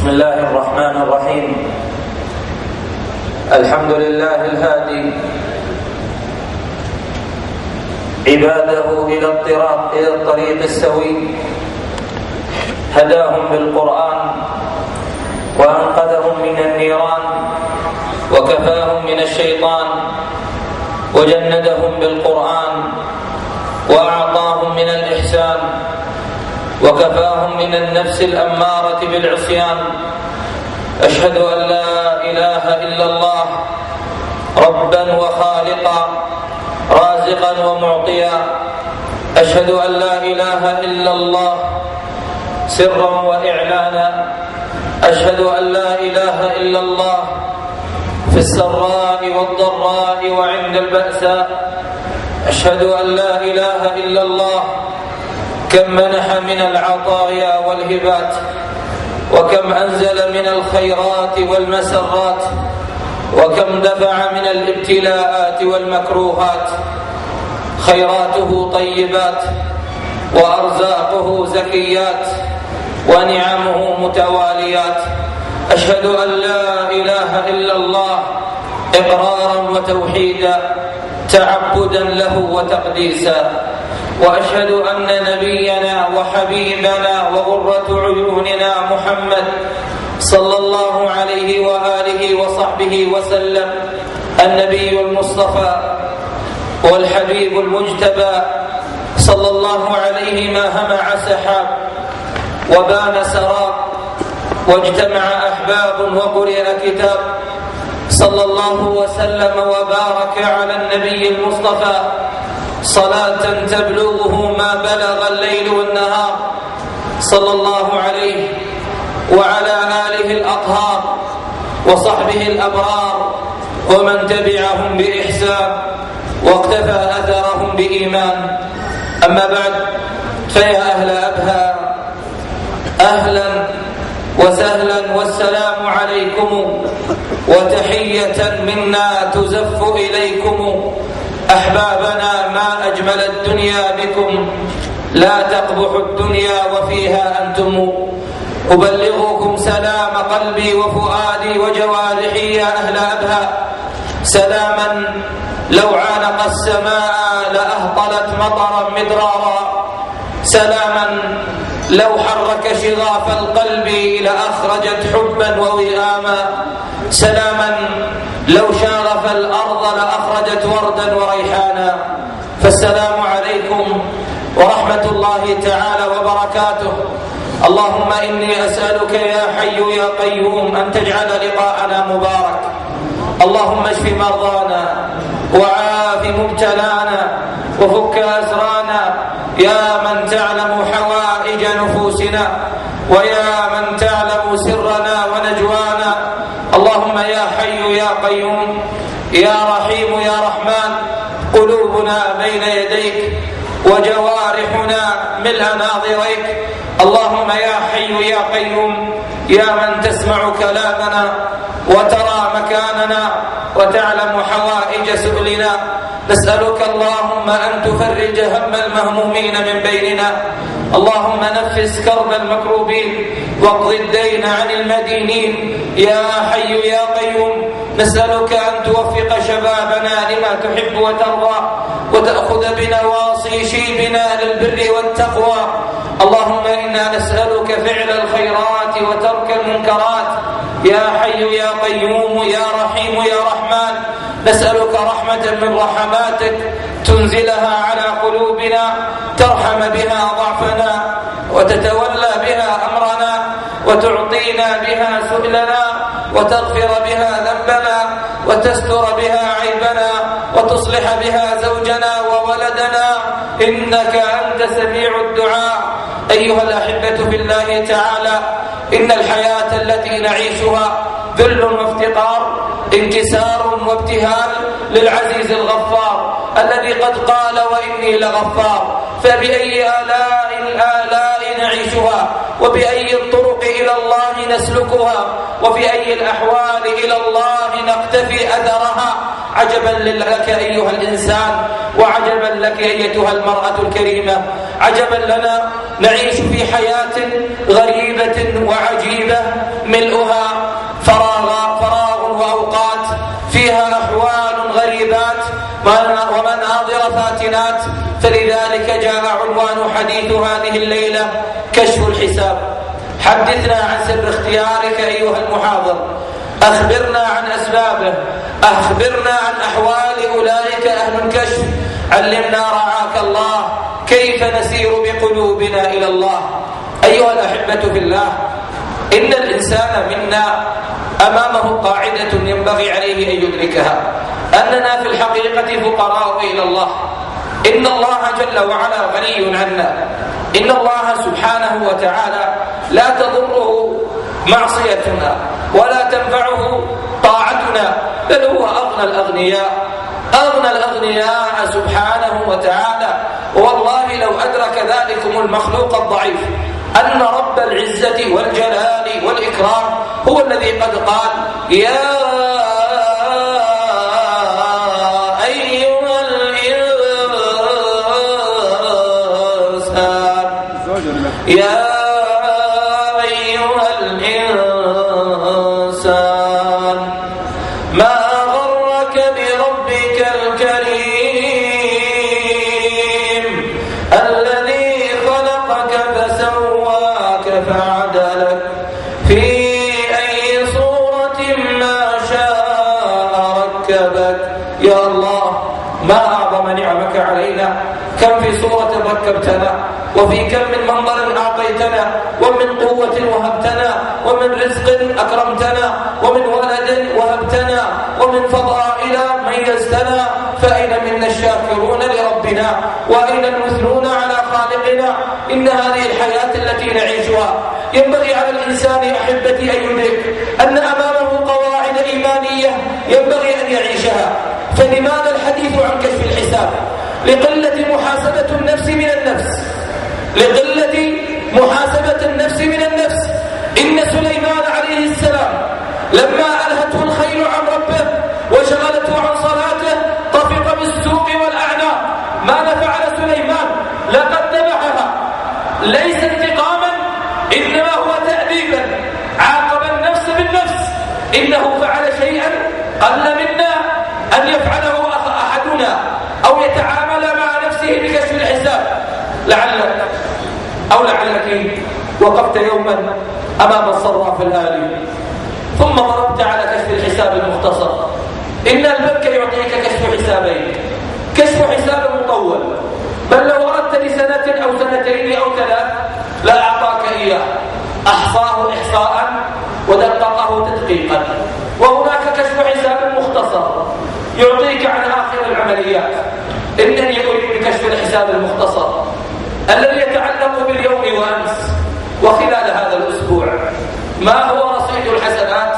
بسم الله الرحمن الرحيم. الحمد لله الهادي عباده إلى الطريق السوي، هداهم بالقرآن وأنقذهم من النيران وكفاهم من الشيطان، وجندهم بالقرآن وأعطاهم من الإحسان وكفاهم من النفس الأمارة بالعصيان. أشهد أن لا إله إلا الله ربا وخالقا رازقا ومعطيا. أشهد أن لا إله إلا الله سرا وإعلانا. أشهد أن لا إله إلا الله في السراء والضراء وعند البأساء. أشهد أن لا إله إلا الله كم منح من العطايا والهبات، وكم أنزل من الخيرات والمسرات، وكم دفع من الابتلاءات والمكروهات. خيراته طيبات، وأرزاقه زكيات، ونعمه متواليات. أشهد أن لا إله إلا الله إقرارا وتوحيدا، تعبدا له وتقديسا. وأشهد أن نبينا وحبيبنا وغرة عيوننا محمد صلى الله عليه وآله وصحبه وسلم، النبي المصطفى والحبيب المجتبى، صلى الله عليه ما همع سحاب وبان سراب واجتمع أحباب وقرئ كتاب. صلى الله وسلم وبارك على النبي المصطفى صلاة تبلغه ما بلغ الليل والنهار، صلى الله عليه وعلى آله الأطهار وصحبه الأبرار ومن تبعهم بإحسان واقتفى أثرهم بإيمان. أما بعد، فيا أهل أبها، أهلا وسهلا والسلام عليكم، وتحية منا تزف إليكم. أحبابنا، ما أجمل الدنيا بكم، لا تقبح الدنيا وفيها أنتم. أبلغكم سلام قلبي وفؤادي وجوارحي يا أهل أبها، سلاما لو عانق السماء لأهطلت مطرا مدرارا، سلاما لو حرك شغاف القلب لأخرجت حبا ووئاما، سلاما لو شارف الأرض لأخرجت وردا وريحانا. فالسلام عليكم ورحمة الله تعالى وبركاته. اللهم إني أسألك يا حي يا قيوم أن تجعل لقاءنا مبارك. اللهم اشف مرضانا وعاف مبتلانا وفك أسرانا، يا من تعلم حوائج نفوسنا ويا من تعلم سرنا ونجوانا. اللهم يا حي يا قيوم يا رحيم يا رحمن، قلوبنا بين يديك وجوارحنا ملء ناظريك. اللهم يا حي يا قيوم يا من تسمع كلامنا وترى مكاننا وتعلم حوائج سؤلنا، نسألك اللهم أن تفرج هم المهمومين من بيننا. اللهم نفس كرب المكروبين واقض الدين عن المدينين. يا حي يا قيوم نسألك أن توفق شبابنا لما تحب وترضى، وتأخذ بنواصي شيبنا للبر والتقوى. اللهم إنا نسألك فعل الخيرات وترك المنكرات. يا حي يا قيوم يا رحيم يا رحمن، نسألك رحمة من رحماتك تنزلها على قلوبنا، ترحم بها ضعفنا وتتولى بها أمرنا، وتعطينا بها سؤلنا، وتغفر بها ذنبنا، وتستر بها عيبنا، وتصلح بها زوجنا وولدنا، إنك أنت سميع الدعاء. أيها الأحبة في الله تعالى، إن الحياة التي نعيشها ذل وافتقار، انكسار وابتهال للعزيز الغفار الذي قد قال وإني لغفار. فبأي الآلاء نعيشها، وبأي الطرق إلى الله نسلكها، وفي أي الأحوال إلى الله نقتفي أثرها. عجبا لك أيها الإنسان، وعجبا لك أيتها المرأة الكريمة، عجبا لنا نعيش في حياة غريبة وعجيبة ملؤها فراغ وأوقات فيها أحوال غريبات ومناظر فاتنات. فلذلك جاء عنوان حديث هذه الليلة كشف الحساب. حدثنا عن سر اختيارك أيها المحاضر، أخبرنا عن أسبابه، أخبرنا عن أحوال أولئك أهل الكشف، علمنا رعاك الله كيف نسير بقلوبنا إلى الله. أيها الأحبة في الله، إن الإنسان منا أمامه قاعدة ينبغي عليه أن يدركها، أننا في الحقيقة فقراء إلى الله. إن الله جل وعلا غني عنا، إن الله سبحانه وتعالى لا تضره معصيتنا ولا تنفعه طاعتنا، بل هو أغنى الأغنياء سبحانه وتعالى. والله لو أدرك ذلكم المخلوق الضعيف أن رب العزة والجلال والإكرام هو الذي قد قال يا أيها الإنسان ما غرك بربك الكريم الذي خلقك فسواك فعدلك في أي صورة ما شاء ركبك. يا الله، ما أعظم نعمك علينا، كم في صورة ركبتنا، وفي كم من منظر أعطيتنا، ومن قوة وهبتنا، ومن رزق أكرمتنا، ومن ولد وهبتنا، ومن فضائل ميزتنا. فأين منا الشاكرون لربنا، وأين المثنون على خالقنا؟ إن هذه الحياة التي نعيشها ينبغي على الإنسان أحبتي أن يدرك أن أمامه قواعد إيمانية ينبغي أن يعيشها. فلماذا الحديث عن كشف الحساب؟ لقلة محاسبة النفس من النفس، لقلة محاسبة النفس من النفس. إن سليمان عليه السلام لما ألهته الخيل عن ربه وشغلته عن صلاته طفق بالسوق والأعناق. ماذا فعل سليمان؟ لقد ذبحها، ليس انتقاما إنما هو تأديبا، عاقب النفس بالنفس. إنه فعل شيئا قل منا أن يفعله أحدنا أو يتعامل مع نفسه بكشف الحساب. لعلك وقفت يوما أمام الصراف الآلي ثم ضربت على كشف الحساب المختصر. إن البنك يعطيك كشف حسابين، كشف حساب مطول، بل لو أردت لسنة أو سنتين أو ثلاث لا أعطاك إياه، أحصاه إحصاء ودققه تدقيقا. وهناك كشف حساب مختصر يعطيك عن آخر العمليات. إنني أريد بكشف الحساب المختصر الذي يتعلق باليوم وأمس وخلال هذا الأسبوع، ما هو رصيد الحسنات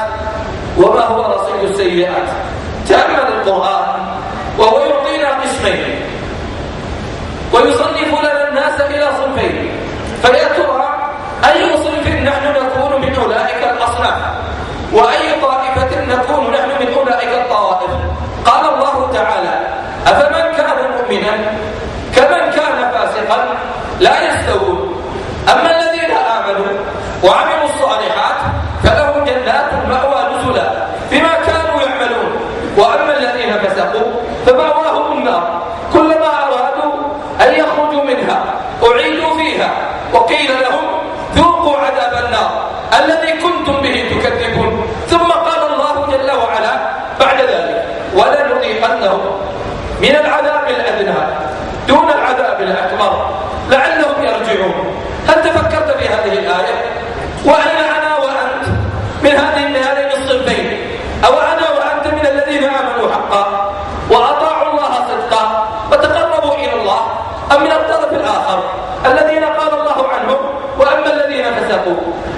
وما هو رصيد السيئات. تأمل القرآن وهو يعطينا قسمين ويصنف لنا الناس إلى صنفين، فيا ترى أي صنف نحن نكون من أولئك الأصناف، وأي طائفة نكون نحن من أولئك الطوائف. قال الله تعالى أفمن كان مؤمنا كمن كان فاسقا لا يستوون. أما الذين آمنوا وعملوا الصالحات فلهم جنات المأوى نزلا بما كانوا يعملون، وأما الذين فسقوا فمأواهم النار كلما أرادوا أن يخرجوا منها أعيدوا فيها وقيل لهم ذوقوا عذاب النار الذي كنتم به تكذبون. ثم قال الله جل وعلا بعد ذلك ولنذيقنهم من العذاب الأدنى دون العذاب الأكبر لعلهم يرجعون. هل تفكرت في هذه الآية؟ وأين أنا وأنت من هذين الصنفين؟ أو أنا وأنت من الذين آمنوا حقا وأطاعوا الله صدقا وتقربوا إلى الله، أم من الطرف الآخر الذين قال الله عنهم وأما الذين فسقوا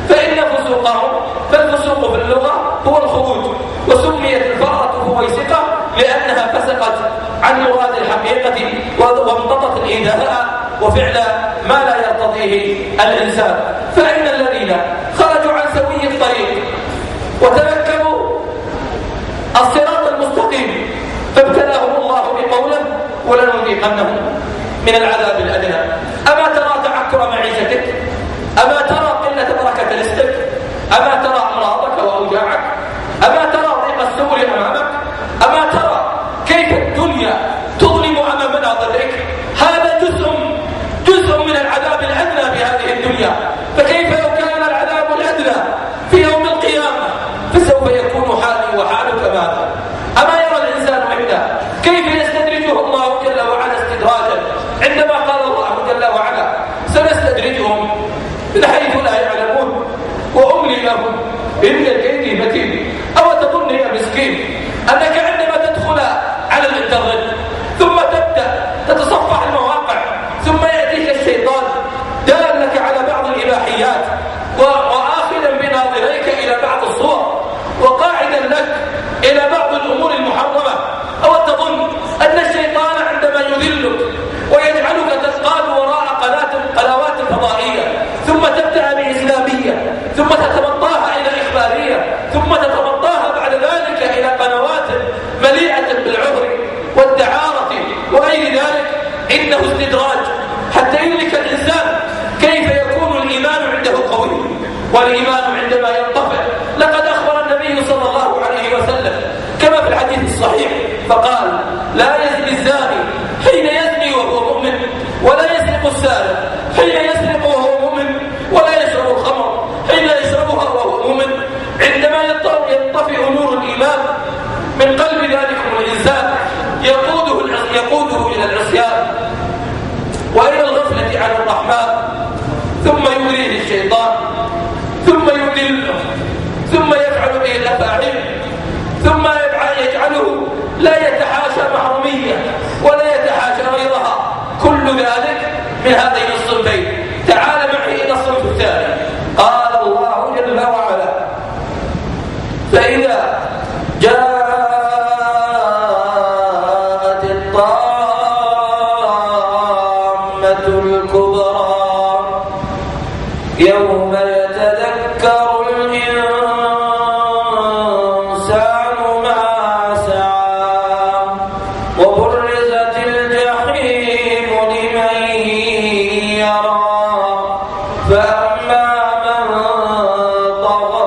فإن فسوقهم، فالفسوق في اللغة هو الخروج، وسميت الفرة فويسقة لأنها فسقت عن مراد الحقيقة وامتطت الإيذاء وفعل ما لا يرتضيه الإنسان. فإن الذين خرجوا عن سوي الطريق وتركبوا الصراط المستقيم فابتلاهم الله بقوله ولنذيقنهم من العذاب الأدنى. أما ترى تعكر معيشتك؟ أما ترى قلة بركة رزقك؟ أما ترى أوجاعك؟ أما ترى ضيق السبل أمامك؟ أما ترى كيف الدنيا تظلم أمام ناظريك؟ هذا جزء من العذاب الأدنى بهذه الدنيا، فكيف لو كان العذاب الأدنى في يوم القيامة؟ فسوف يكون حالي وحالك ماذا؟ أما يرى الإنسان منا كيف يستدرجه الله جل وعلا استدراجا، عندما قال الله جل وعلا سنستدرجهم من حيث لا يعلمون وأملي لهم إن كيدي متين. أو تظن يا مسكين أنك عندما تدخل على الإنترنت ثم تبدأ تتصفح المواقع ثم يأتيك الشيطان دالك على بعض الإباحيات وآخذا بناظريك إلى بعض الصور وقاعدا لك إلى بعض الأمور المحرمة، أو تظن أن الشيطان عندما يذلك ويجعلك تنقاد وراء قنوات فضائية ثم تبدأ بإسلامية ثم تتمطاها إلى إخبارية ثم تتمطاها بعد ذلك إلى قنوات مليئة بالعهر والدعارة وغير ذلك، إنه استدراج حتى يدرك الإنسان كيف يكون الإيمان عنده قوي والإيمان عندما ينطفئ. لقد أخبر النبي صلى الله عليه وسلم كما في الحديث الصحيح فقال لا يزني الزاني حين يزني وهو مؤمن ولا يسرق السارق حين يسرق وهو مؤمن ولا يشرب الخمر حين يشربها وهو مؤمن. عندما ينطفئ نور الإيمان من قلب ذلك الإنسان يقوده إلى العصيان وإلى الغفلة عن الرحمن، ثم يغريه الشيطان ثم يضله ثم يفعل به الأفاعيل ثم يجعله لا يتحاشى محرمية ولا يتحاشى غيرها. كل ذلك من هذين الصنفين. تعال معي إلى الصنف الثاني. قال الله جل وعلا فإذا جاءت الطامة الكبرى يوم يتذكر الإنسان ما سعى وبرزت الجحيم لمن يرى فأما من طغى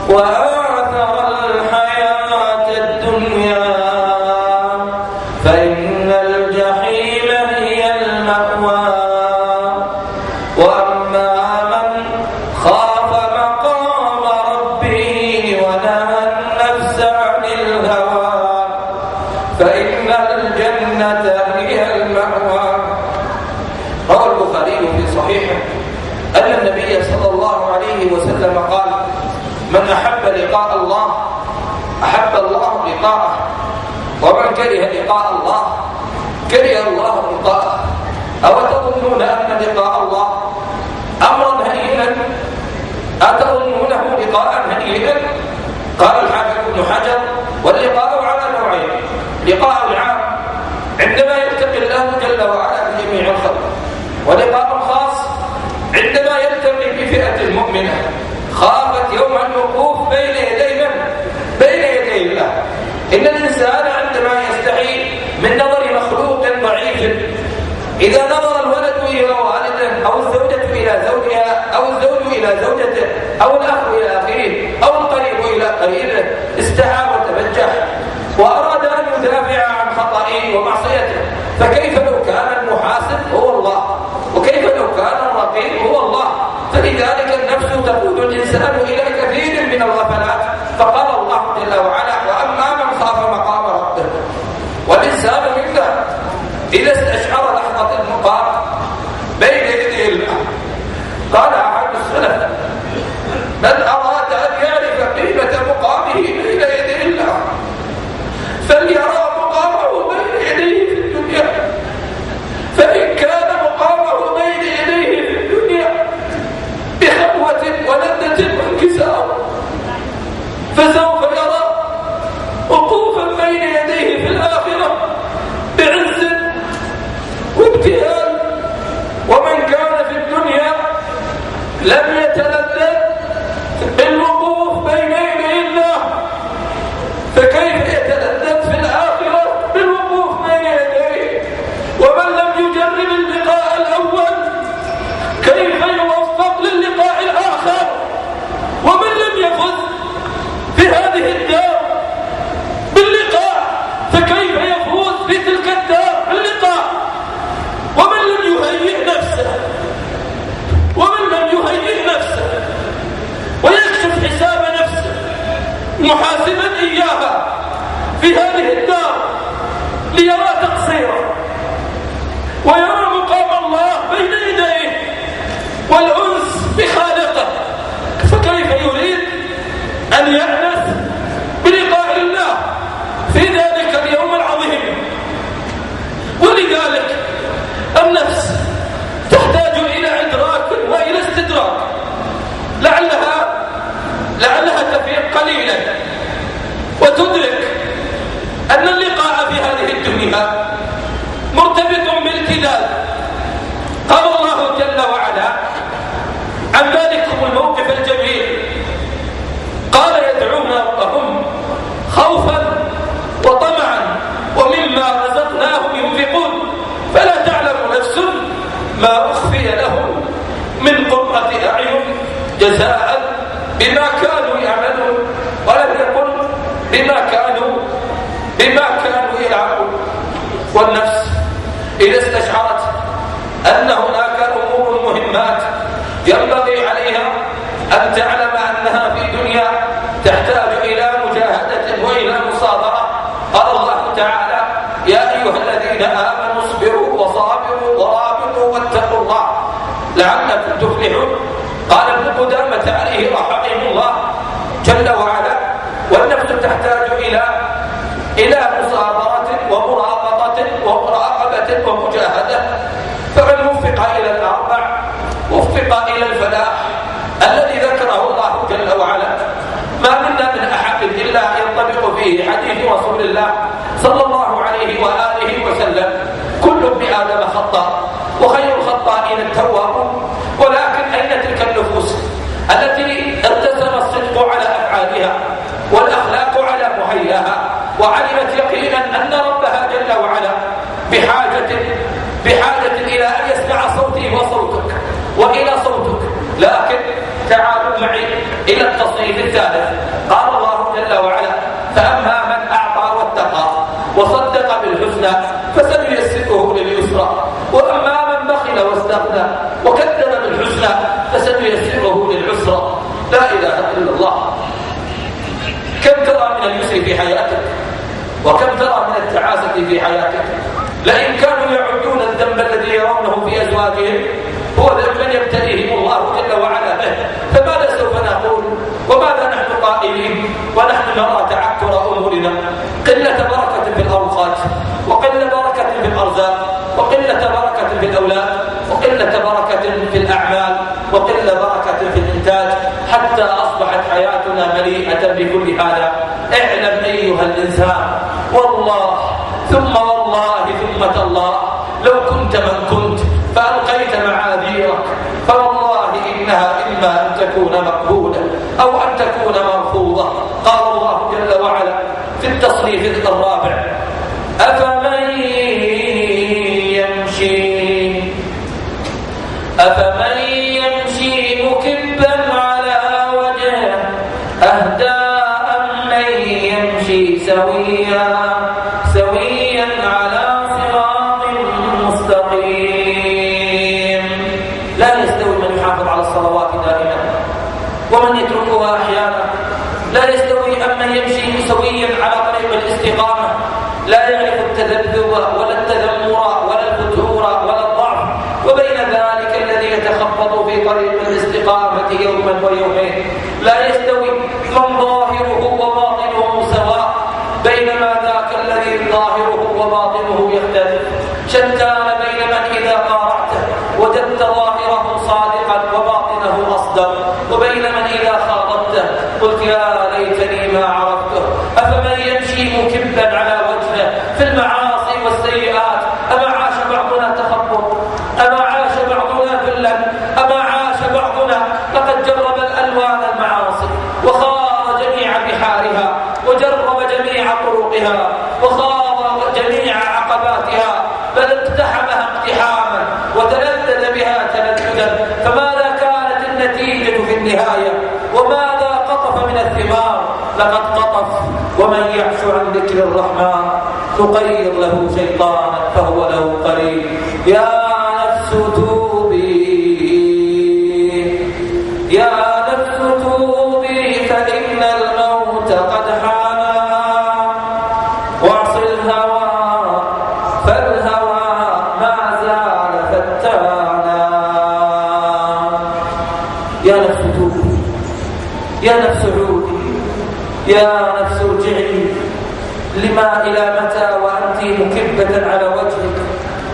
وآثر الحياة الدنيا فإن الجحيم هي المأوى وأما من خاف مقام ربه ونهى النفس عن الهوى فإن الجنة هي المأوى. روى البخاري في صحيحه أن النبي صلى الله عليه وسلم قال من أحب لقاء الله أحب الله لقاءه ومن كره لقاء الله كره الله لقاءه. أو تظنون أن لقاء الله أمرا هينا أتظنونه لقاء هينا؟ قال الحافظ ابن حجر واللقاء على نوعين: لقاء العام عندما يلتقي الله جل وعلا بجميع الخلق، ولقاء خاص عندما يلتقي بفئة المؤمنة خافت يوم الوقوف بين يدي من؟ بين يدي الله. إن الإنسان عندما يستحي من نظر مخلوق ضعيف، إذا نظر الولد إلى والده أو الزوجة إلى زوجها أو الزوج إلى زوجته أو الأخ إلى أخيه أو القريب إلى قريبه استحى وتبجح وأراد أن يدافع عن خطئه ومعصيته، فكيف لو كان المحاسب هو الله؟ وكيف لو كان الرقيب هو الله؟ فلذلك النفس تقود الإنسان إلى لعلها تفيق قليلا وتدرك أن اللقاء في هذه الدنيا مرتبط بالتذاذ. قال الله جل وعلا عن ذلكم الموقف الجميل، قال يدعون ربهم خوفا وطمعا ومما رزقناهم ينفقون فلا تعلم نفس ما أخفي لهم من قرة أعين جزاء بما كانوا يعملون، ولم يقل بما كانوا يلعبون. والنفس إذا استشعرت أن هناك أمور مهمات ينبغي عليها أن تعلم أنها في دنيا تحتاج إلى مجاهدة وإلى مصابرة، قال الله تعالى يا أيها الذين آمنوا اصبروا وصابروا ورابطوا واتقوا الله لعلكم تفلحون. قال ابن قدامة عليه رحمه الله جل وعلا والنفس تحتاج إلى مصابرة ومراقبة ومجاهدة، فمن وفق إلى الأربع وفق إلى الفلاح الذي ذكره الله جل وعلا. ما منا من أحد إلا ينطبق فيه حديث رسول الله صلى الله عليه وآله وسلم كل ابن آدم خطاء وخير الخطائين التوابون. ولكن أين تلك النفوس التي اتسم الصدق على أفعالها والأخلاق على محياها وعلمت يقينا أن ربها جل وعلا بحاجة إلى أن يسمع صوتي وصوتك وإلى صوتك. لكن تعالوا معي إلى التصنيف الثالث. قال الله جل وعلا فأما من أعطى واتقى وصدق بالحسنى فسنيسره لليسرى وأما من بخل واستغنى وكذب بالحسنى فسنيسره للعسرى. لا إله إلا الله. كم ترى من اليسر في حياتك وكم ترى من التعاسة في حياتك. لئن كانوا يعدون الذنب الذي يرونه في أزواجهم هو ذنبا يبتليهم الله جل وعلا به، فماذا سوف نقول وماذا نحن قائلين ونحن نرى تعكر أمورنا، قلة بركة في الأوقات وقلة بركة في الأرزاق وقلة بركة في الأولاد وقلة بركة في الأعمال وقلة بركة في الإنتاج، حتى أصبحت حياتنا مليئة بكل هذا. اعلم أيها الإنسان والله ثم والله ثم تالله لو كنت من كنت فألقيت معاذيرك فوالله إنها إما أن تكون مقبولة أو أن تكون مرفوضة. قال الله جل وعلا في التصنيف الرابع أفمن يمشي مكبا على وجهه أهدى أم من يمشي سويا على صراط مستقيم. لا يستوي من يحافظ على الصلوات دائما ومن يتركها أحيانا. لا يستوي أم من يمشي سويا على طريق الاستقامة لا يعرف التذبذب ولا التذمر ولا الفتور ولا الضعف، وبين ذلك الذي يتخبط في طريق الاستقامة يوما ويومين. لا يستوي من ظاهره وباطنه سواء، بينما ذاك الذي ظاهره وباطنه يختلف. شتان بين من إذا قارعته وجدت ظاهره صادقا وباطنه أصدق، وبين من إذا خاطبته قلت يا ليتني ما عرفته. أفمن يمشي مكبا على وجهه في المعاصي والسيئات أما عاش بعضنا تخبط، أما عاش بعضنا ذلا، أما عاش بعضنا لقد جرب الألوان المعاصي وخاض جميع بحارها وجرب جميع طرقها وخاض جميع عقباتها، بل اقتحمها اقتحاما وتلذذ بها تلذذا. فماذا كانت النتيجة في النهاية وماذا قطف من الثمار؟ لقد قطف. ومن يعش عن ذكر الرحمن تقيض له شيطانا فهو له قريب. يا نفس توبي يا نفس توبي فإن الموت قد حان، واعص الهوى فالهوى ما زال فتانا. يا نفس توبي يا نفس عودي يا نفس ارجعي. لما إلى متى وأنت مكبة على وجهك؟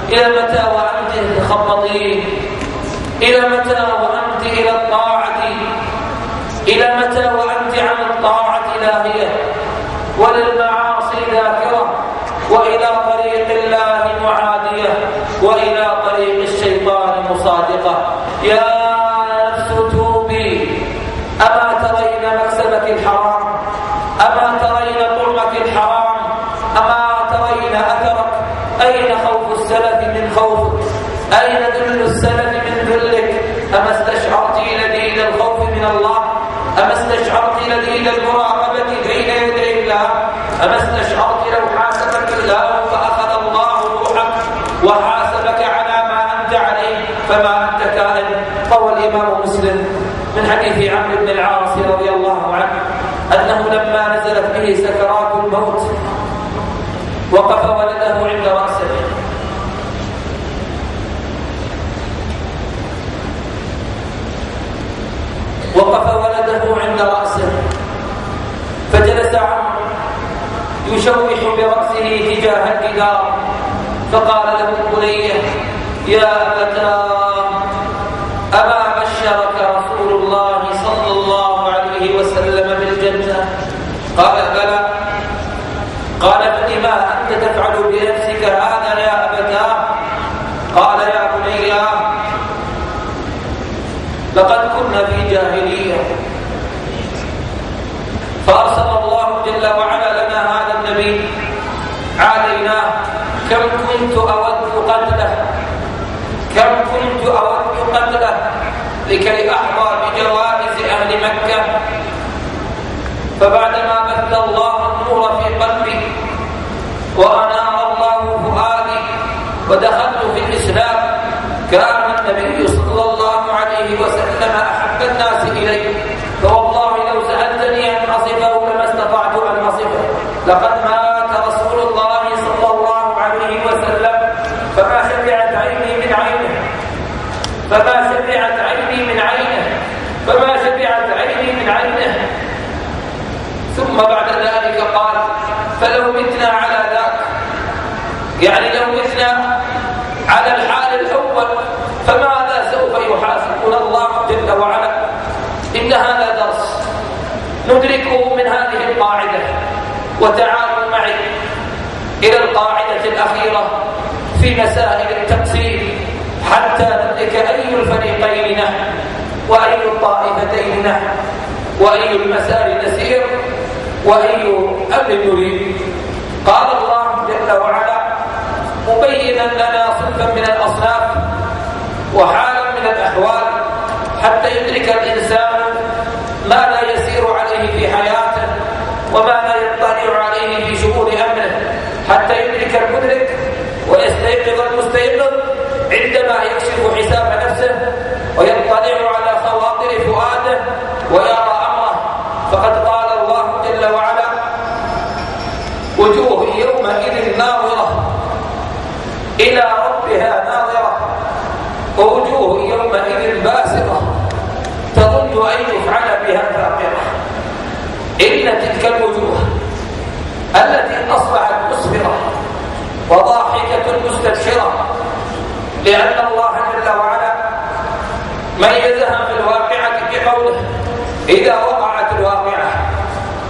إلى متى وأنت تخبطين؟ إلى متى وأنت إلى الطاعة إلى متى وأنت عن الطاعة لاهية وللمعاصي ذاكرة، وإلى طريق الله معادية، وإلى طريق الشيطان مصادقة؟ يا نفس توبي، أما ترين مكسبك الحرام؟ أما ترين طعمك الحرام؟ أما ترين أثرك؟ أين خوف السلف من خوفك؟ أين ذل السلف من ذلك؟ أما استشعرت لذيذ الخوف من الله؟ أما استشعرت لذيذ المراقبة بين يدي الله؟ أما استشعرت لو حاسبك الله فأخذ الله روحك وحاسبك على ما أنت عليه فما أنت كائن؟ روى الإمام مسلم من حديث عمرو بن العاص رضي الله عنه أنه لما نزلت به سكرات الموت وقف ولده عند رأسه فجلس عمرو يشوح برأسه تجاه الجدار، فقال له البنية: يا أبتاه، أما بشرك رسول الله صلى الله عليه وسلم بالجنة؟ قال: بلى. قال: فلما أنت تفعل بنفسك هذا يا أبتاه؟ قال: يا بني، لقد كنا في جاهلية، فأرسل الله جل وعلا لنا هذا النبي علينا. كم كنت أود قتله لكي أحظى بجوائز أهل مكة. فبعدما بث الله النور في قلبي وأنار الله فؤادي ودخلت في الإسلام، كان النبي صلى الله عليه وسلم أحب الناس إليه، فوالله لو سألتني أن أصفه لما استطعت أن أصفه. لقد مات رسول الله صلى الله عليه وسلم فما شبعت عيني من عينه، ثم بعد ذلك قال: فلو متنا على ذاك، يعني لو متنا على الحال الأول فماذا سوف يحاسبنا الله جل وعلا؟ إن هذا درس ندركه من هذه القاعدة. وتعالوا معي إلى القاعدة الأخيرة في مسائل التقسيم حتى ندرك أي الفريقين نحن وأي الطائفتين نحن وأي المسار نسير وأي أمر نريد. قال الله جل وعلا مبينا لنا صنفا من الأصناف وحالا من الأحوال حتى يدرك الإنسان ما لا يسير عليه في حياته وما لا يطلع عليه في شؤون أمره، حتى يدرك المدرك ويستيقظ المستيقظ عندما يكشف حساب نفسه ويطلع على خواطر فؤاده ويرى أمره. فقد قال الله جل وعلا: وجوه يومئذ ناظرة إلى ربها ناظرة ووجوه يومئذ باسرة تظن أن يفعل بها فاقرة. إن تلك الوجوه التي أصبحت مسفرة وضاحكة مستبشرة لأن الله جل وعلا ميزها في الواقعة بقوله: إذا وقعت الواقعة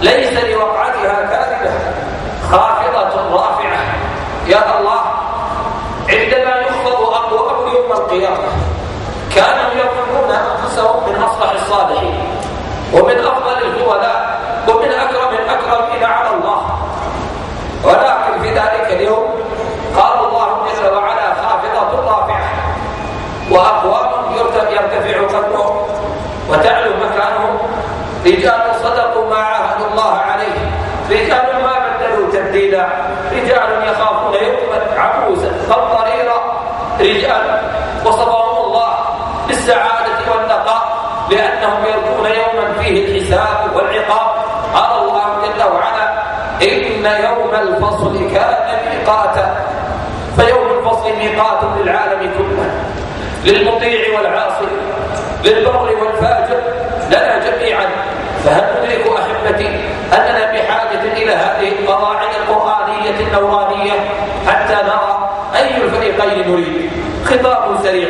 ليس لوقعتها كاذبة خافضة رافعة. يا الله، عندما يخفض أقوام يوم القيامة كانوا يظنون أنفسهم من أصلح الصالحين ومن أفضل الفضلاء ومن أكرم الأكرمين على الله، ولكن في ذلك اليوم قال الله جل وعلا: خافضة رافعة، وأقوام يرتفع قدرهم وتعلو مكانهم، رجال صدقوا ما عاهدوا الله عليه، رجال ما بدلوا تبديلا، رجال يخافون يوما عبوسا قمطريرا، رجال وصفهم الله بالسعادة والنقاء لأنهم يرجون يوما فيه الحساب والعقاب. قال الله جل وعلا: إن يوم الفصل كان ميقاتا. فيوم الفصل ميقات للعالم كله، للمطيع والعاصي، للبر والفاجر، لنا جميعا. فهل ندرك أحبتي أننا بحاجة إلى هذه القواعد القرآنية النورانية حتى نرى أي الفريقين نريد؟ خطاب سريع: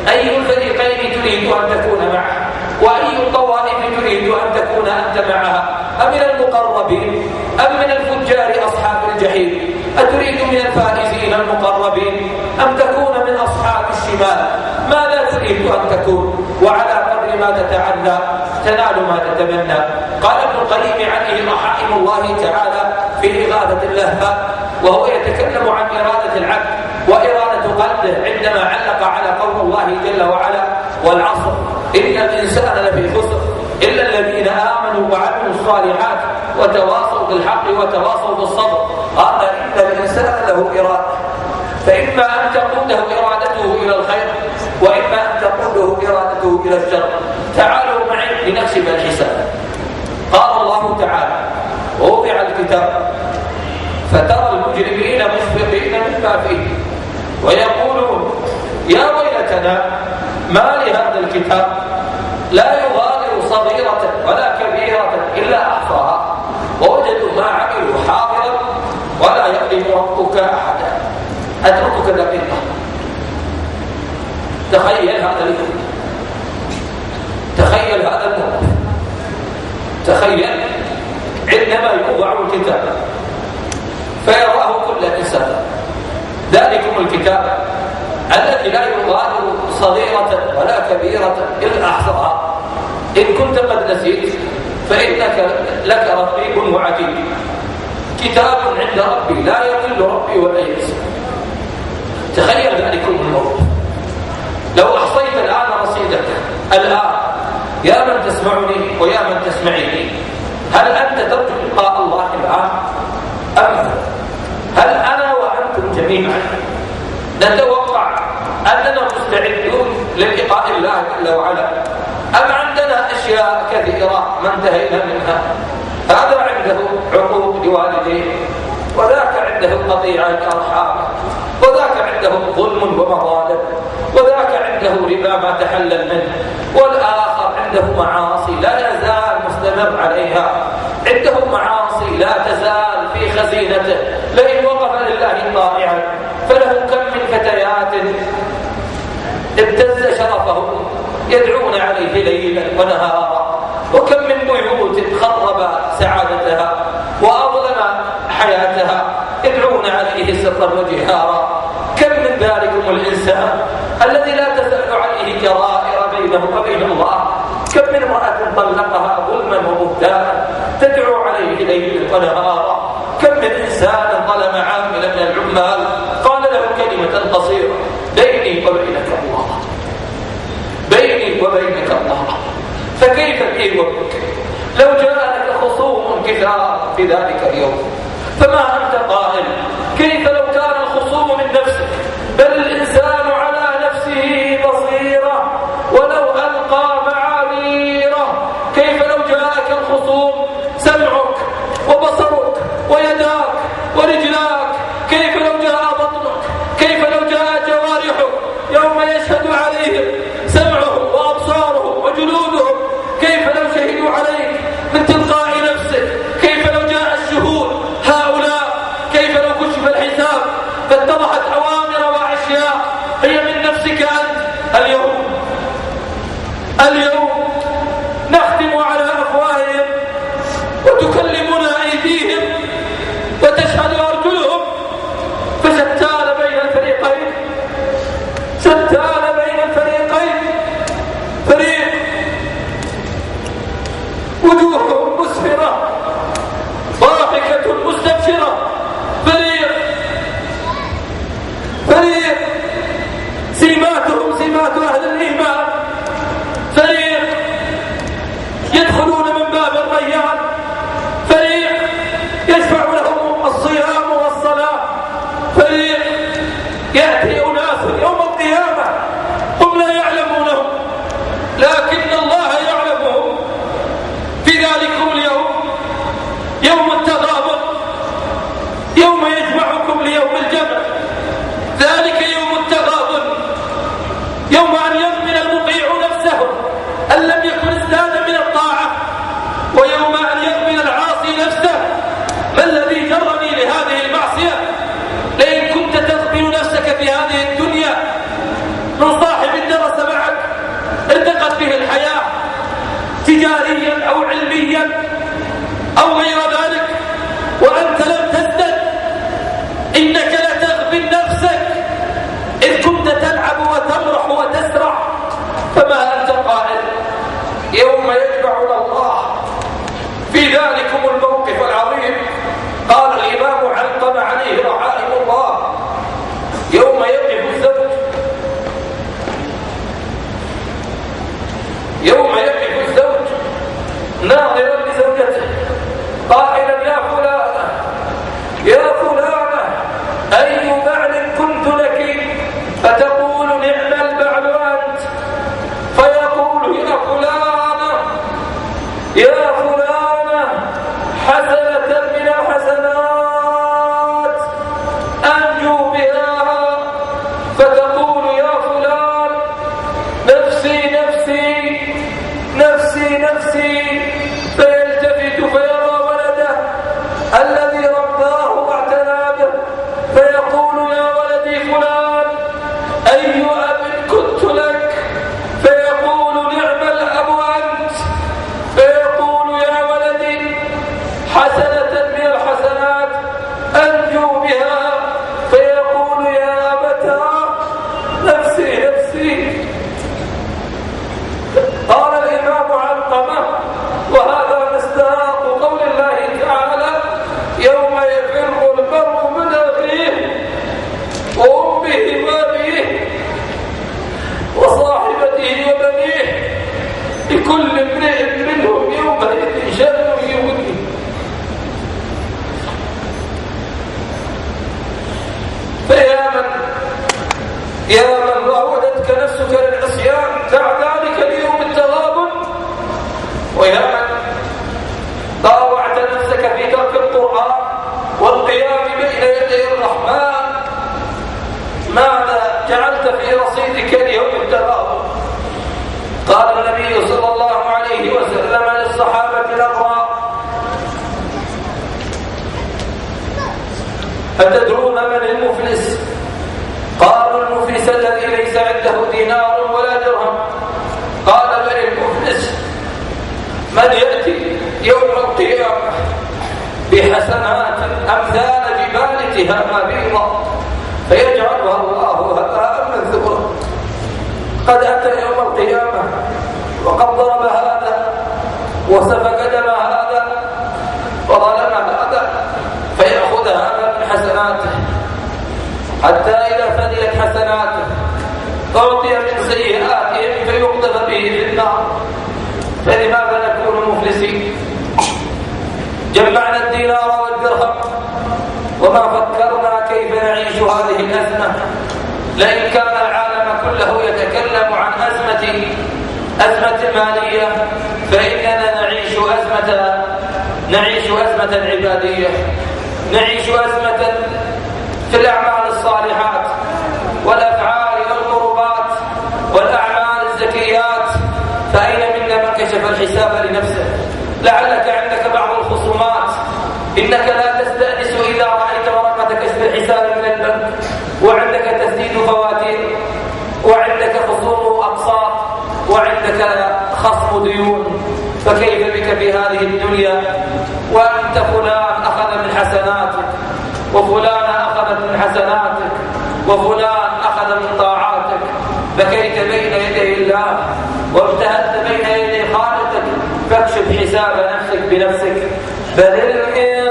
أي الفريقين تريد أن تكون معه؟ وأي الطوائف تريد تريد أن تكون أنت معها أمن المقربين أم من الفجار أصحاب الجحيم؟ أتريد من الفائزين المقربين أم تكون من أصحاب الشمال؟ ماذا تريد أن تكون؟ وعلى قدر ما تتعنى تنال ما تتمنى. قال ابن القيم عليه رحمه الله تعالى في إغاثة اللهفان وهو يتكلم عن إرادة العبد وإرادة قلبه عندما علق على قول الله جل وعلا والعصر إن الإنسان لفي خسر إلا الذين آمنوا وعملوا الصالحات وتواصوا بالحق وتواصوا بالصبر. قال إن الإنسان له إرادة فإما أن تقوده إرادته إلى الخير وإما أن تقوده إرادته إلى الشر. تعالوا معي لنحسب الحساب. قال الله تعالى ووضع الكتاب فترى المجرمين مشفقين مما فيه ويقولون يا ويلتنا ما لهذا الكتاب لا يغادر صغيرة ولا كبيرة إلا أحصاها ووجدوا ما عملوا حاضرا ولا يظلم ربك أحدا. أتركك دقيقة. تخيل هذا اليوم، تخيل هذا الموقف، تخيل عندما يوضع الكتاب فيراه كل إنسان ذلكم الكتاب الذي لا يغادر صغيرة ولا كبيرة إلا أحصاها. إن كنت قد نسيت فإنك لك رقيب وعتيد. كتاب عند ربي لا يضل ربي ولا ينسى. تخيل ذلكم الموت. لو أحصيت الآن رصيدك الآن يا من تسمعني ويا من تسمعيني، هل أنت ترجو لقاء الله الآن أم هل أنا وأنتم جميعا نتوقع أننا مستعدون للقاء الله جل وعلا أم عندنا أشياء كثيرة ما انتهينا منها؟ هذا عنده عقوق لوالديه وذاك عنده قطيعة أرحام وذاك عنده ظلم ومظالم وذاك عنده ربا ما تحلل منه والآخر عنده معاصي لا يزال مستمر عليها، عنده معاصي لا تزال في خزينته لئن وقف لله طائعا. فله كم من فتيات ابتز شرفه يدعون عليه ليلا ونهارا وكم من بيوت خرب سعادتها وأظلم حياتها يدعون عليه سرا وجهارا. كم من ذلكم الإنسان الذي لا تزال عليه جرائر بينه وبين الله. كم من امرأة طلقها ظلما وبهتانا تدعو عليه ليلا ونهارا. كم من إنسان ظلم عاملا من العمال قال له كلمة قصيرة بيني وبينك الله، بيني وبينك الله. فكيف بي وبك لو جاء لك خصوم كثار في ذلك اليوم؟ فما أنت قائل كيف لو كان الخصوم من نفسك؟ بل الإنسان على نفسه بصيرة ولو ألقى معاذيره. كيف لو جاءك الخصوم سمعك وبصرك ويداك ورجلاك؟ كيف لو جاء بطنك؟ كيف لو جاء جوارحك يوم يشهد عليهم سمعهم وأبصارهم وجلودهم؟ كيف لو شهدوا عليك من تلقاء نفسك؟ كيف لو جاء الشهود هؤلاء؟ كيف لو كشف الحساب فاتضحت أوامر وأشياء هي من نفسك أنت؟ اليوم نختم على أفواههم وتكلمنا أيديهم وتشهد أرجلهم. فشتان بين الفريقين، شتان بين الفريقين. فريق وجوههم مسفرة ضاحكة مستبشرة، فريق سماتهم سمات أهل الإيمان، فريق يدخلون من باب الريان، فريق يشفع لهم الصيام والصلاة، فريق يأتي أناس يوم القيامة هم لا يعلمونهم لكن الله يعلمهم في ذلكم اليوم، يوم التغابن، يوم يجمعكم ليوم الجمع. ذلك يوم التغابن، يوم أن يضمن المطيع نفسه أن لم يكن ازداد من الطاعة، ويوم أن يضمن العاصي نفسه ما الذي جرني لهذه المعصية؟ لئن كنت تضمن نفسك في هذه الدنيا من صاحب درس معك ارتقت به الحياة تجاريا أو علميا أو غير ذلك وأنت لم تزدد، إنك لتغبن نفسك إذ كنت تلعب وتمرح وتسرح. فما أنت قائل يوم يجمعنا الله في ذلكم الموقف العظيم؟ قال الإمام علقمة عليه رحمه الله: يوم يقف الزوج ناظرا لزوجته قائلا: يا فلانة يا فلانة أي بعل كنت لك؟ فتقول: نعم البعل أنت. فيقول: يا فلانة يا فلانة حسنة من الحسنات أنجو بها. فتقول: يا فلان نفسي نفسي نفسي نفسي. فيلتفت فيرى ولده الذي رباه واعتنى به فيقول: يا ولدي فلان أي أب كنت لك؟ فيقول: نعم الأب أنت. فيقول: يا ولدي حسنة من الحسنات أنجو بها. فيقول: يا أبتاه نفسي نفسي. قال الإمام علقمة: وهذا مصداق قول الله تعالى: يوم يفر المرء من أخيه وأمه وأبيه وصاحبته وبنيه لكل امرئ منهم يومئذ شأن يغنيه. فيا من راودتك نفسك للعصيان دع ذلك اليوم التغابن، ويا من طاوعت نفسك في ترك القرآن والقيام بين يدي الرحمن ماذا جعلت في رصيدك اليوم التغابن؟ قال النبي صلى الله عليه وسلم للصحابة الأبرار: أتدرون من المفلس؟ قالوا: المفلس الذي ليس عنده دينار ولا درهم. قال: بل المفلس من يأتي يوم القيامة بحسنات أمثال جبال تهامة بيضاء فيجعلها الله هباء منثورا. قد أتى يوم القيامة وقد ضرب هذا وسفك دم هذا وظلم هذا فيأخذ هذا من حسناته حتى إذا فنيت حسناته أعطي من سيئاتهم فيقذف به في النار. فلماذا نكون مفلسين؟ جمعنا الدينار والدرهم وما فكرنا كيف نعيش هذه الأزمة. لئن كان العالم كله يتكلم عن أزمة مالية فإننا نعيش أزمة عبادية، نعيش أزمة في الأعمال الصالحات والأفعال والقربات والأعمال الزكيات. فأين منا من كشف الحساب لنفسه؟ لعلك عندك بعض الخصومات، إنك لا تستأنس إذا رأيت ورقة كشف الحساب من البنك وعندك تسديد فواتير وعندك خصوم أقساط وعندك خصم ديون. فكيف بك في هذه الدنيا وأنت فلان أخذ من حسناتك وفلان أخذ من حسناتك وفلان أخذ من طاعاتك؟ بكيت بين يدي الله وابتهلت بين يدي خالقك. فاكشف حساب نفسك بنفسك. بل الإنسان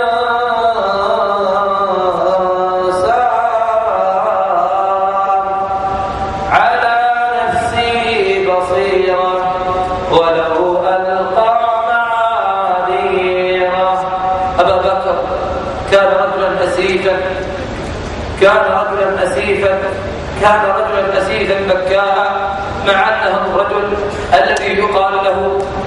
على نفسه بصيرة ولو ألقى معاذيره. أبا بكر كان رجلا أسيفا بكاء، مع أنه الرجل الذي يقال له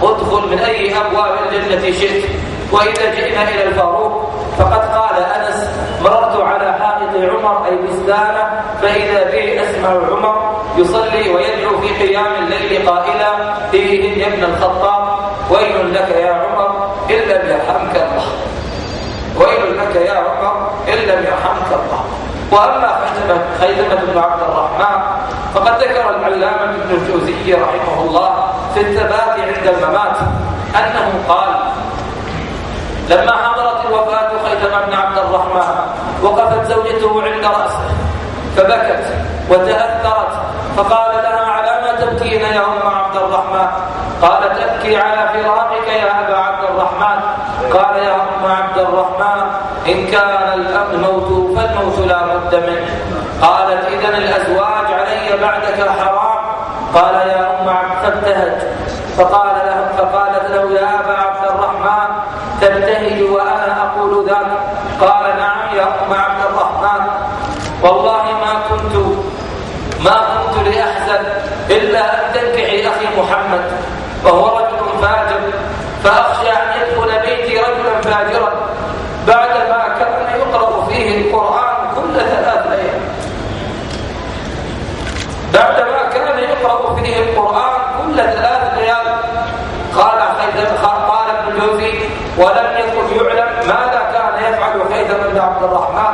ادخل من أي أبواب الجنة شئت. وإذا جئنا إلى الفاروق فقد قال أنس: مررت على حائط عمر أي بستانه فإذا به أسمع عمر يصلي ويدعو في قيام الليل قائلا: فيهن يا ابن الخطاب ويل لك يا عمر إن لم يرحمك الله، ويل لك يا عمر إن لم يرحمك الله. وأما خيثمة بن عبد الرحمن فقد ذكر العلامة ابن الجوزي رحمه الله في الثبات عند الممات أنه قال لما حضرت الوفاة خيثمة بن عبد الرحمن وقفت زوجته عند رأسه فبكت وتأثرت فقال لها على ما تبكين يا أم عبد الرحمن؟ قالت أبكي على فراقك يا أبا عبد الرحمن. قال يا أم عبد الرحمن إن كان الموت فالموت لا بد منه. قالت إذن الأزواج علي بعدك حرام. قال يا أم عبد فابتهج فقالت له يا أبا عبد الرحمن تبتهج وأنا أقول ذلك؟ قال نعم يا أم عبد الرحمن والله ما كنت لأحزن إلا أن تنكحي أخي محمد وهو رجل فاجر فأخشى أن يدخل بيتي رجلا فاجرا بعدما كان يقرأ فيه القرآن كل 3 ليال. بعدما كان يقرأ فيه القرآن كل 3 ليال. قال ابن جوزي ولم يكن يعلم ماذا كان يفعل خيثمة بن عبد الرحمن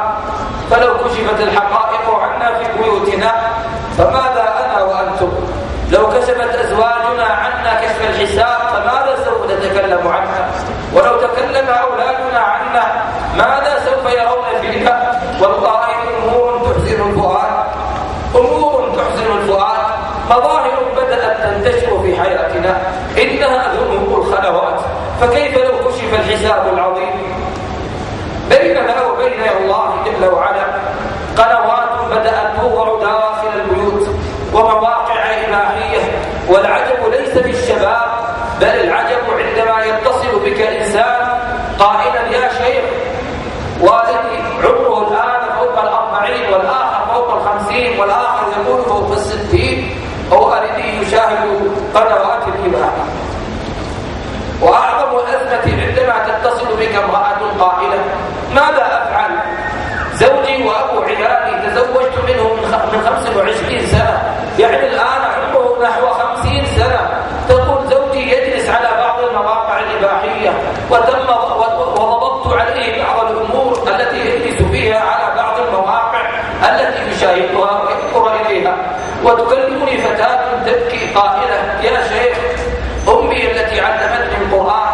فلو كشفت الحقائق عنا في بيوتنا فماذا أنا وأنتم؟ لو كشفت أزواجنا عنا كشف الحساب فماذا سوف نتكلم عنها؟ ولو تكلم أولادنا عنا ماذا سوف يرون فيها؟ والله أمور تحزن الفؤاد مظاهر بدأت تنتشر في حياتنا إنها ذنوب الخلوات. فكيف لو كشف الحساب العظيم بيننا وبين الله جل وعلا؟ قنوات بدأت توضع داخل البيوت ومواقع إباحية. والعجب ليس بالشباب بل العجب عندما يتصل بك إنسان قائلا يا شيخ والدي عمره الآن فوق 40 والآخر فوق 50 والآخر يقول فوق 60 والدي يشاهد قنوات الإباحة. وأعظم الأزمة عندما تتصل بك امرأة قائلة ماذا أفعل؟ زوجي وأبو عيالي تزوجت منه من 25 سنة يعني الآن عمره نحو 50 سنة. تقول زوجي يجلس على بعض المواقع الإباحية وضبطت عليه بعض الأمور التي يجلس فيها على بعض المواقع التي يشاهدها ويذكر إليها. وتكلمني فتاة تبكي قائلة يا شيخ أمي التي علمتني القرآن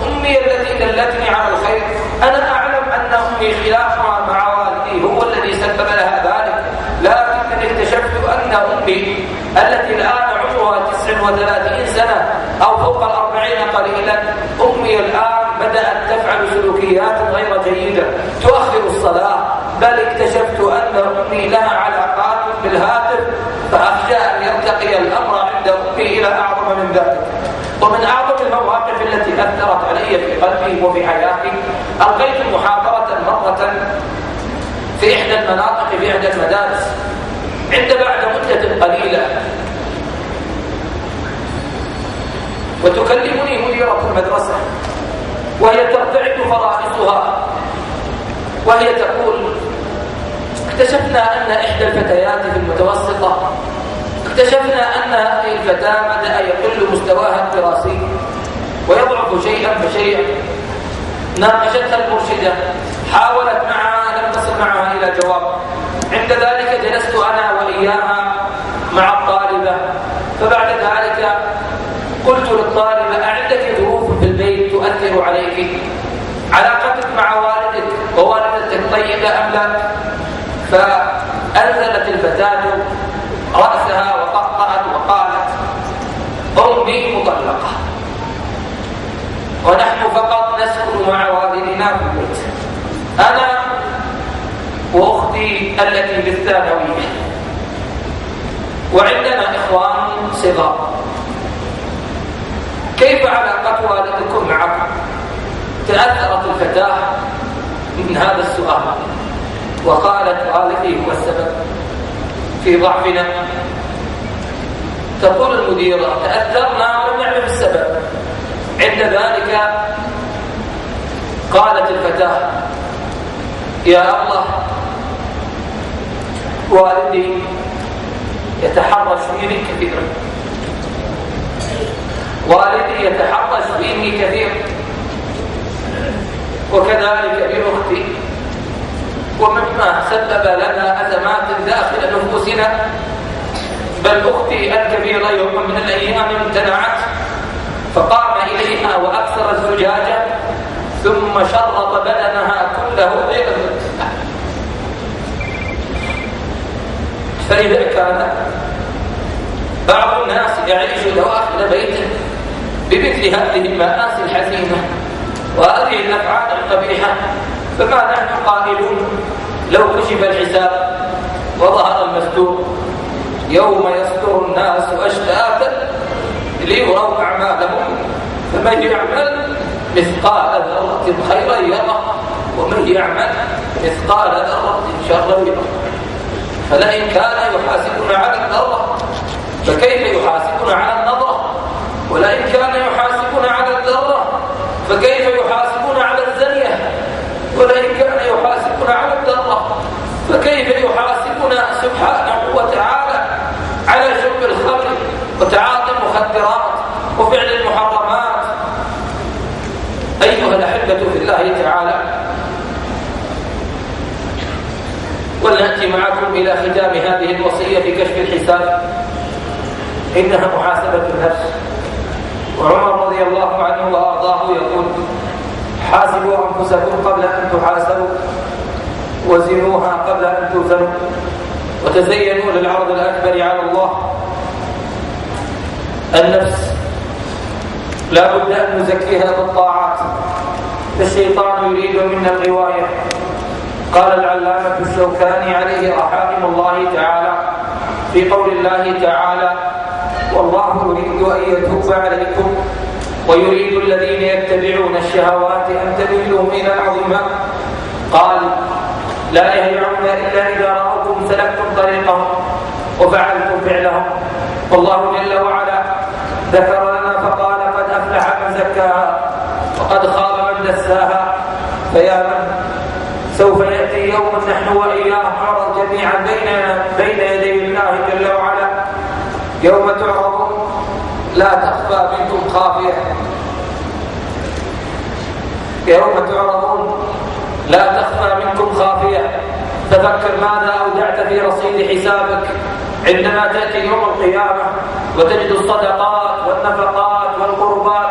أمي التي دلتني على الخير أنا أعلم أن أمي خلافها مع والدي هو الذي سبب لها ذلك لكنني اكتشفت أن أمي التي الآن عمرها 39 سنة أو فوق 40 قليلا أمي الآن بدأت تفعل سلوكيات غير جيدة تؤخر الصلاة بل اكتشفت أن أمي لها علاقات بالهاتف فأخشى أن يرتقي الأمر عند أمي إلى أعظم من ذلك. ومن أعظم المواقف التي أثرت علي في قلبي وفي حياتي ألقيت محاضرة مرة في إحدى المناطق في إحدى المدارس بعد مدة قليلة وتكلمني مديرة المدرسة وهي ترتعد فرائصها وهي تقول اكتشفنا أن إحدى الفتيات في المتوسطة اكتشفنا أن هذه الفتاة بدأ يقل مستواها الدراسي ويضعف شيئا فشيئا. ناقشتها المرشدة حاولت معها لم تصل معها إلى جواب. عند ذلك جلست أنا وإياها مع الطالبة فبعد ذلك قلت للطالبة أعندك ظروف في البيت تؤثر عليك؟ علاقتك مع والدك ووالدتك طيبة أم لا؟ فأنزلت الفتاة رأسها وقطعت وقالت أمي مطلقة ونحن فقط نسكن مع والدنا في البيت أنا وأختي التي في الثانوية وعندنا إخوان صغار كيف علاقة والدكم معكم؟ تأثرت الفتاة من هذا السؤال وقالت والدي هو السبب في ضعفنا. تقول المديرة تأثرنا ولم نعرف السبب. عند ذلك قالت الفتاة يا الله والدي يتحرش فيني كثيرا والدي يتحرش فيني كثيرا وكذلك بأختي ومما سبب لنا أزمات داخل نفوسنا بل أختي الكبيرة يوم من الأيام امتنعت فقام إليها وأكسر الزجاجة ثم شرط بدنها كله بإذن. فإذا كان بعض الناس يعيش دواخل بيته بمثل هذه المآسي الحزينة وهذه الأفعال القبيحة، فما نحن قائلون لو كشف الحساب وظهر المستور يوم يصدر الناس أشتاتا ليروا أعمالهم، فمن يعمل مثقال ذرة خيرا يره ومن يعمل مثقال ذرة شرا يره. فلئن كان يحاسبنا على الذرة فكيف يحاسبنا على النظرة؟ ولئن كان يحاسبنا على الذرة فكيف يحاسبنا على الزنية؟ ولئن كان يحاسبنا على الذرة فكيف يحاسبنا سبحانه وتعالى على شرب الخمر وتعاطي المخدرات وفعل المحرمات؟ أيها الأحبة في الله تعالى، ولنأتي معكم إلى ختام هذه الوصية في كشف الحساب، إنها محاسبة النفس. وعمر رضي الله عنه وأرضاه يقول: حاسبوا أنفسكم قبل أن تحاسبوا وزنوها قبل أن توزنوا وتزينوا للعرض الأكبر على الله. النفس لا بد أن نزكيها بالطاعات، الشيطان يريد منا الغواية. قال العلامة الشوكاني عليه رحمه الله تعالى في قول الله تعالى: والله يريد أن يتوب عليكم ويريد الذين يتبعون الشهوات أن تميلوا ميلا عظيما. قال: لا يهيعون إلا إذا رأوكم سلكتم طريقهم وفعلتم فعلهم. والله جل وعلا ذكر لنا فقال: قد أفلح من زكاها وقد خاب من دساها. فيا من سوف يأتي يوم نحن وإياه نعرض جميعا بين يدي الله جل وعلا، يوم تعرضون لا تخفى منكم خافية. يوم تعرضون لا تخفى منكم خافية. تفكر ماذا أودعت في رصيد حسابك عندما تأتي يوم القيامة وتجد الصدقات والنفقات والقربات.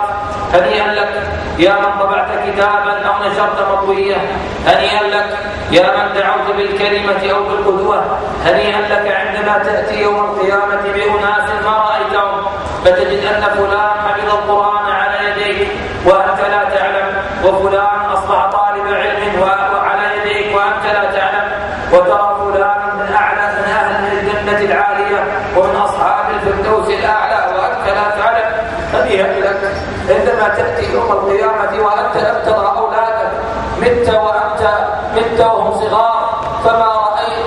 هنيئا لك يا من طبعت كتابا أو نشرت مطوية، هنيئا لك يا من دعوت بالكلمة أو بالقدوة، هنيئا لك عندما تأتي يوم القيامة بأناس ما رأيتهم فتجد أن فلان حفظ القرآن على يديك وأنت لا تعلم، وفلان أصبح طالب علم وعلى يديك وأنت لا تعلم، وترى فلان من أهل الجنة العالية ومن أصحاب الفردوس الأعلى وأنت لا تعلم. هنيئا لك عندما تأتي يوم القيامة وأنت لم ترى أولادك، مت وهم صغار،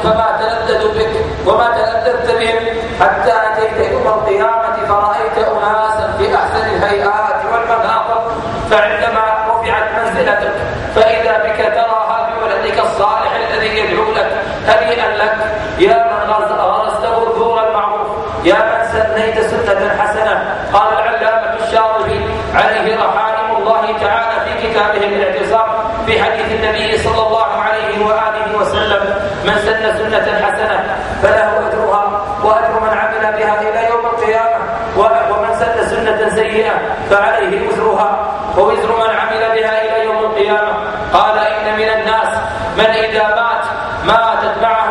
فما تلذذوا بك وما تلذذت بهم حتى أتيت يوم القيامة فرأيت أناسا في أحسن الهيئات والمناظر. فعندما رفعت منزلتك فإذا بك تراها بولدك الصالح الذي يدعو لك. هنيئا لك يا من غرست بذور المعروف، يا من سنيت سنة حسنة. قال العلامة الشاطبي عليه رحمه الله تعالى في كتابه الاعتصام في حديث النبي صلى الله عليه وآله وسلم: من سن سنة حسنة فله أجرها وأجر من عمل بها إلى يوم القيامة، ومن سن سنة سيئة فعليه وزرها ووزر من عمل بها إلى يوم القيامة. قال: إن من الناس من إذا ماتت معه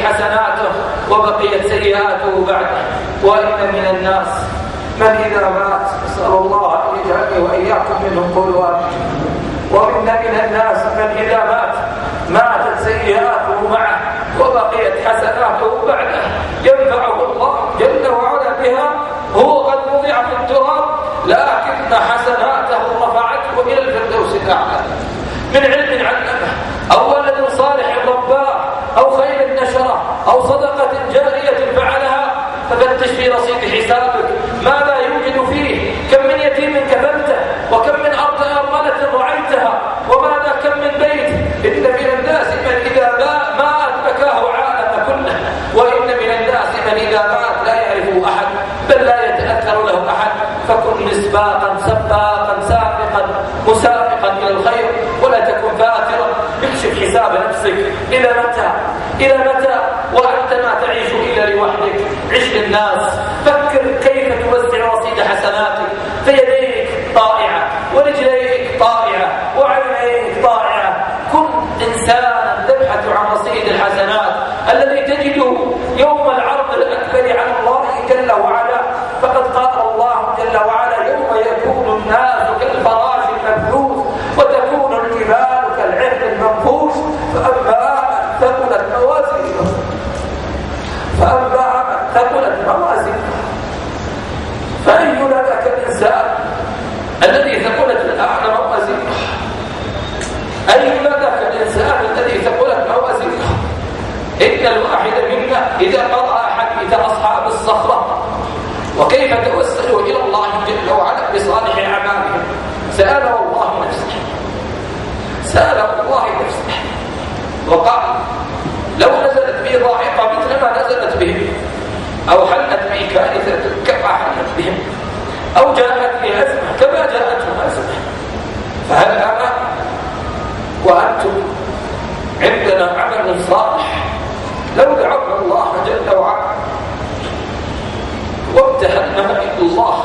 حسناته وبقيت سيئاته بعده، وإن من الناس من إذا مات، نسأل الله أن يجعلني وإياكم منهم قولوا آمين. ومن الناس من إذا ماتت سيئاته معه وبقيت حسناته بعده، ينفعه الله جل وعلا بها، هو قد وضع في التراب لكن حسناته رفعته إلى الفردوس الأعلى، من علم علمه أو ولد صالح رباه أو خير نشره أو صدقة جارية فعلها. ففتش في رصيد حسابك ماذا يوجد فيه، كم من يتيم كفلته وكم من أرملة رعيتها، وماذا كم من بيت. إن من الناس من إذا مات بكاه عالم كله، وإن من الناس من إذا مات لا يعرفه أحد بل لا يتأثر له أحد. فكن مسباقا سباقا سابقا مسابقا إلى الخير ولا تكن فاترا. اكشف حساب نفسك. إلى متى وأنت ما تعيش إلا لوحدك؟ عش للناس، فكر كيف توزع رصيد حسناتك، فيديك طائعة ورجليك طائعة وعينيك طائعة. كن إنسانا تبحث عن رصيد الحسنات الذي تجده يوم العرض الأكبر على الله جل وعلا. فقد قال الله جل وعلا: يوم يكون الناس كالفراش المبثوث وتكون الجبال كالعهن المنفوش، فأما من ثقلت موازينه فأي ذاك الإنسان الذي ثقلت الأعلى موازينه؟ أي ذاك الإنسان الذي ثقلت موازينه؟ إن الواحد منا إذا قرأ حديث أصحاب الصخرة وكيف توسلوا إلى الله جل وعلا بصالح أعمالهم سأله الله نفسه، وقال: لو نزلت بي ضاعقة مثل ما نزلت بهم، أو حلت بي كارثة كما حلت بهم، أو جاءت بي أزمة كما جاءتهم أزمة، فهل أنا وأنتم عندنا عمل صالح لو دعونا الله جل وعلا وابتهلنا به الله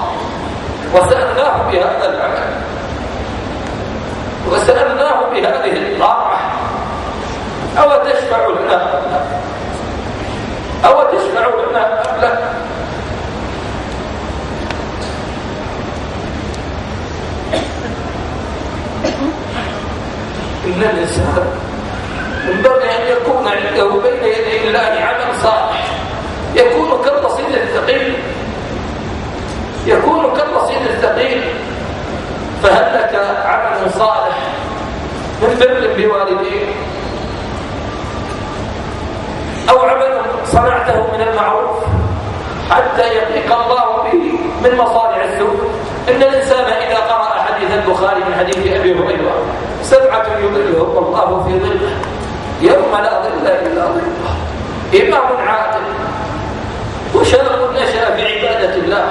وسألناه بهذا العمل وسألناه بهذه الطاعة، أو تشفع لنا قبله؟ إن الإنسان ينبغي أن يكون عنده بين يدي الله عمل صالح يكون كالرصيد الثقيل. فهل لك عمل صالح من بر بوالديك، أو عمل صنعته من المعروف حتى يقيك الله به من مصارع السوء؟ إن الإنسان إذا قرأ حديث البخاري من حديث أبي هريرة: 7 يظلهم الله في ظله يوم لا ظل إلا ظله، إمام عادل، وشاب نشأ في عبادة الله،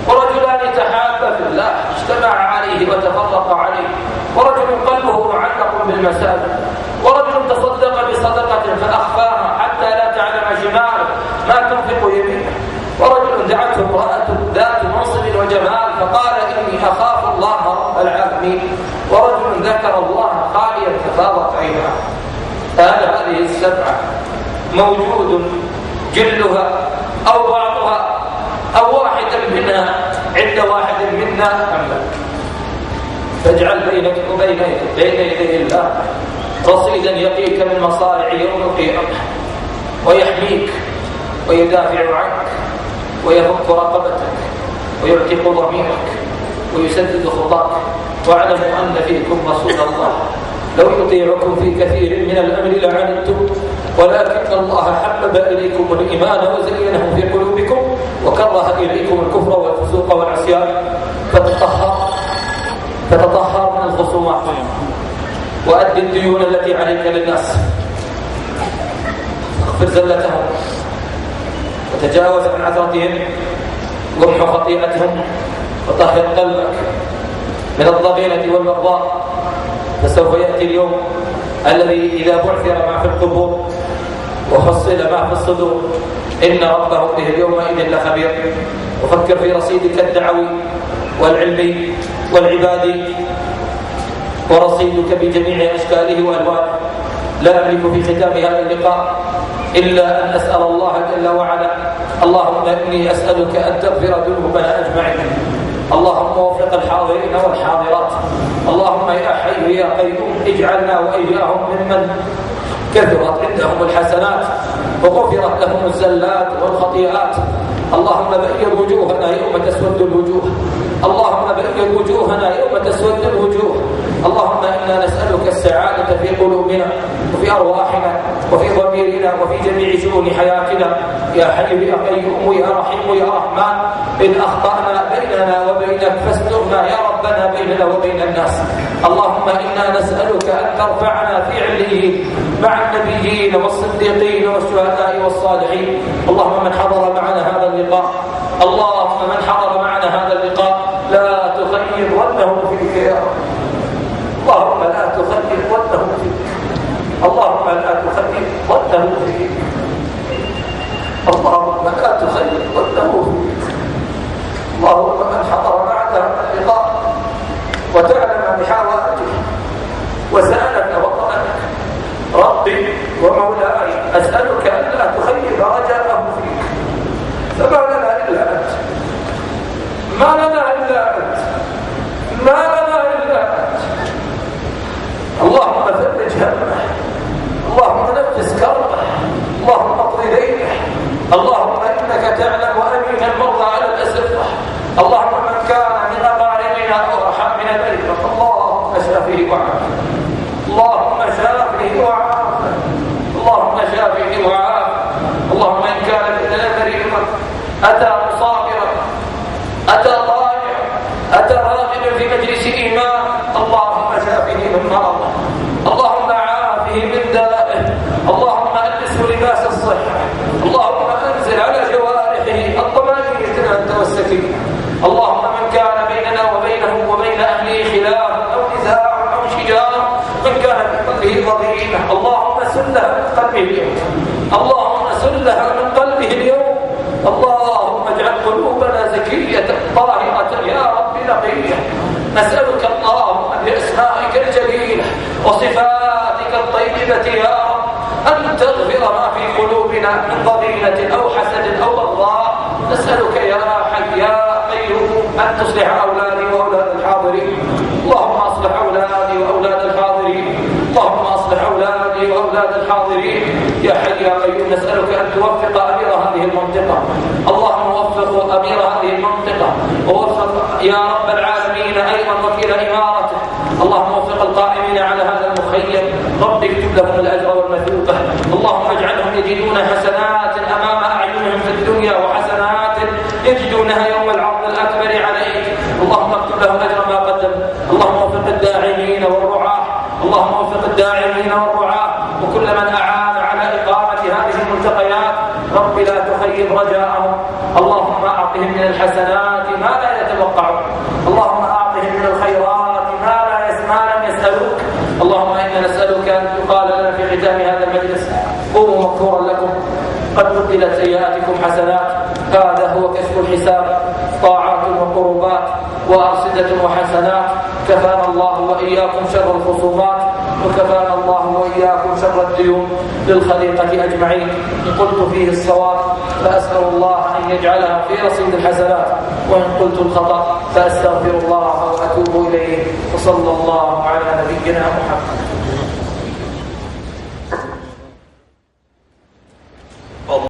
ورجلان تحابا في الله اجتمع عليه وتفرق عليه، ورجل قلبه معلق بالمساجد، ورجل تصدق بصدقة فأخفاها حتى لا تعلم شماله ما تنفق يمينه، ورجل دعته امرأة ذات منصب وجمال فقال: إني أخاف الله رب العالمين، ورجل ذكر الله خاليا ففاضت عيناه. هذه 7 موجود جلها أو بعضها أو واحدا منها عند واحد منا أم لا؟ فاجعل بينك وبين يدي الله رصيدا يقيك من مصارع يوم القيامة، ويحميك ويدافع عنك ويفك رقبتك ويعتق ضميرك ويسدد خطاك. واعلموا أن فيكم رسول الله لو يطيعكم في كثير من الأمر لعنتم، ولكن الله حبب إليكم الإيمان وزينه في قلوبكم وكره إليكم الكفر والفسوق والعصيان، فتطهر من الخصومات وأدي الديون التي عليك للناس، اغفر زلتهم وتجاوز عن عثرتهم وامحو خطيئتهم، وطهر قلبك من الضغينة والبغضاء. فسوف يأتي اليوم الذي إذا بعثر ما في القبور وحصل ما في الصدور إن ربه به يومئذ لخبير. وفكر في رصيدك الدعوي والعلمي والعبادي ورصيدك بجميع أشكاله وألوانه. لا أملك في ختام هذا اللقاء إلا أن أسأل الله جل وعلا: اللهم إني أسألك أن تغفر ذنوبنا أجمعين، اللهم وفق الحاضرين والحاضرات، اللهم يا حي يا قيوم اجعلنا وإياهم ممن كثرت عندهم الحسنات وغفرت لهم الزلات والخطيئات. اللهم بيض وجوهنا يوم تسود الوجوه، اللهم بيض وجوهنا يوم تسود الوجوه. اللهم إنا نسألك السعادة في قلوبنا وفي أرواحنا وفي ضميرنا وفي جميع شؤون حياتنا يا حي يا قيوم يا رحيم يا رحمن. إن أخطأنا بيننا وبينك فاسترنا يا ربنا بيننا وبين الناس. اللهم إنا نسألك أن ترفعنا في عليين مع النبيين والصديقين والشهداء والصالحين. اللهم من حضر معنا هذا اللقاء، اللهم من حضر معنا هذا اللقاء لا تخير ظنه فيك يا رب، اللهم لا تخير ظنه فيك، اللهم لا تخير ظنه فيك، اللهم لا تخير شافه وعافه. اللهم شافه وعافه. اللهم شافه وعافه. اللهم إن كان من مريضا أتى مصابرا أتى ضائعا أتى راغبا في مجلس إيمان، اللهم شافه من مرضه، اللهم عافه من دائه، اللهم ألبسه لباس الصحة، اللهم أنزل على جوارحه الطمأنينة أنت والسكينة. اللهم من كان بيننا وبينه وبين أهله خلاف أو نزاع أو شجار، من كان في قلبه ضغينة، اللهم سلها من قلبه اليوم، اللهم سلها من قلبه اليوم. اللهم اجعل قلوبنا زكية طاهرة يا رب نقية. نسألك اللهم بأسمائك الجليلة وصفاتك الطيبة يا رب أن تغفر ما في قلوبنا من ضغينة أو حسد أو بغضاء. نسألك يا حي يا قيوم أن تصلح أولادي وأولاد الحاضرين. اللهم أصلح أولادي وأولاد الحاضرين. اللهم أصلح أولادي وأولاد الحاضرين يا حي يا قيوم. نسألك أن توفق أمير هذه المنطقة. اللهم وفق أمير هذه المنطقة ووفق يا رب العالمين أيضا وكيل إمارته. اللهم وفق القائمين على هذا المخيم، رب اكتب لهم الأجر والمثوبة. اللهم اجعلهم يجدون حسنات أمام أعينهم في الدنيا وحسنات يجدونها يوم العرض الأكبر عليك. اللهم اكتب لهم أجر ما قدم. اللهم وفق الداعمين والرعاة، اللهم وفق الداعمين والرعاة وكل من أعان على إقامة هذه الملتقيات. رب لا تخيب رجاءهم. اللهم أعطهم من الحسنات ما لا يتوقعون. اللهم أعطهم من الخيرات ما لم يسألوك. اللهم إنا نسألك أن يقال لنا في ختام هذا المجلس قوموا مغفورا لكم قد بدلت سيئاتكم حسنات. هذا هو كشف الحساب، طاعات وقربات وأرصدة وحسنات. كفانا الله وإياكم شر الخصومات، وكفانا الله وإياكم شر الديون للخليقة أجمعين. إن قلت فيه الصواب فأسأل الله أن يجعلها في رصيد الحسنات، وإن قلت الخطأ فأستغفر الله وأتوب إليه. وصلى الله على نبينا محمد.